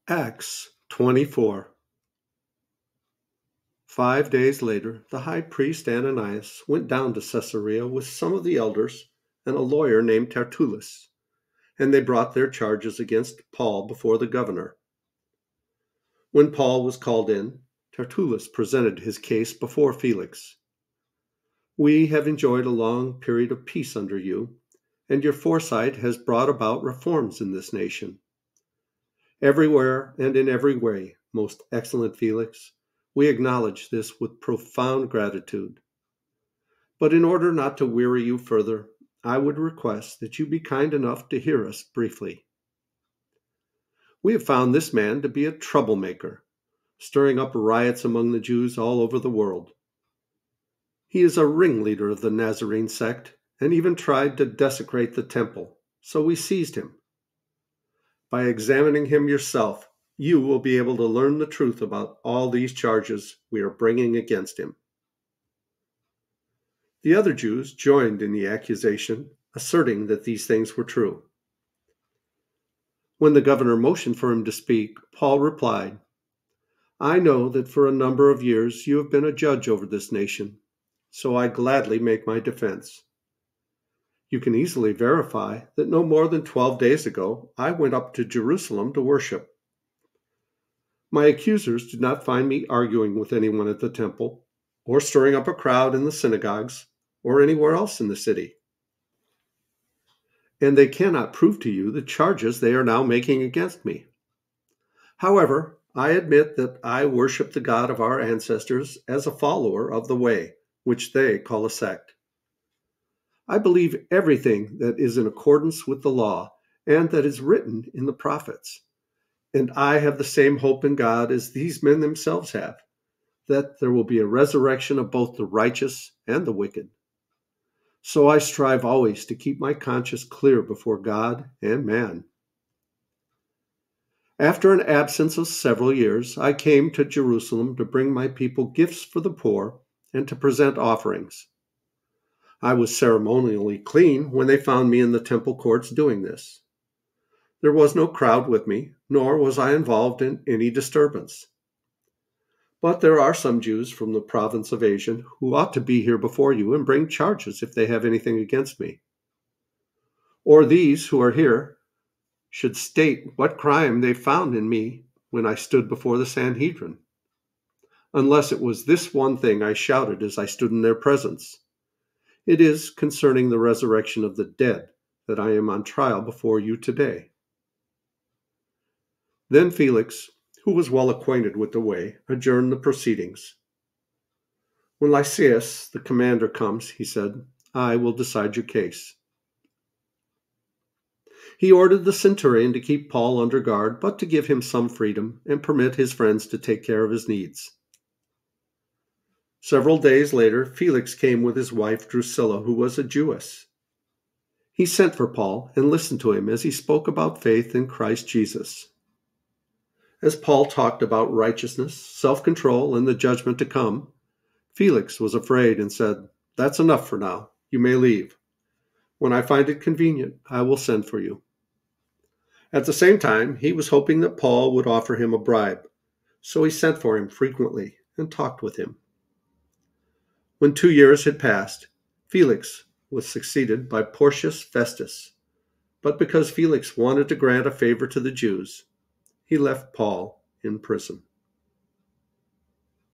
Acts 24. 5 days later, the high priest Ananias went down to Caesarea with some of the elders and a lawyer named Tertullus, and they brought their charges against Paul before the governor. When Paul was called in, Tertullus presented his case before Felix. "We have enjoyed a long period of peace under you, and your foresight has brought about reforms in this nation. Everywhere and in every way, most excellent Felix, we acknowledge this with profound gratitude. But in order not to weary you further, I would request that you be kind enough to hear us briefly. We have found this man to be a troublemaker, stirring up riots among the Jews all over the world. He is a ringleader of the Nazarene sect and even tried to desecrate the temple, so we seized him. By examining him yourself, you will be able to learn the truth about all these charges we are bringing against him." The other Jews joined in the accusation, asserting that these things were true. When the governor motioned for him to speak, Paul replied, "I know that for a number of years you have been a judge over this nation, so I gladly make my defense. You can easily verify that no more than 12 days ago I went up to Jerusalem to worship. My accusers did not find me arguing with anyone at the temple, or stirring up a crowd in the synagogues, or anywhere else in the city. And they cannot prove to you the charges they are now making against me. However, I admit that I worship the God of our ancestors as a follower of the way, which they call a sect. I believe everything that is in accordance with the law and that is written in the prophets. And I have the same hope in God as these men themselves have, that there will be a resurrection of both the righteous and the wicked. So I strive always to keep my conscience clear before God and man. After an absence of several years, I came to Jerusalem to bring my people gifts for the poor and to present offerings. I was ceremonially clean when they found me in the temple courts doing this. There was no crowd with me, nor was I involved in any disturbance. But there are some Jews from the province of Asia who ought to be here before you and bring charges if they have anything against me. Or these who are here should state what crime they found in me when I stood before the Sanhedrin. Unless it was this one thing I shouted as I stood in their presence. It is concerning the resurrection of the dead that I am on trial before you today." Then Felix, who was well acquainted with the way, adjourned the proceedings. "When Lysias, the commander, comes," he said, "I will decide your case." He ordered the centurion to keep Paul under guard, but to give him some freedom and permit his friends to take care of his needs. Several days later, Felix came with his wife Drusilla, who was a Jewess. He sent for Paul and listened to him as he spoke about faith in Christ Jesus. As Paul talked about righteousness, self-control, and the judgment to come, Felix was afraid and said, "That's enough for now. You may leave. When I find it convenient, I will send for you." At the same time, he was hoping that Paul would offer him a bribe, so he sent for him frequently and talked with him. When 2 years had passed, Felix was succeeded by Porcius Festus. But because Felix wanted to grant a favor to the Jews, he left Paul in prison.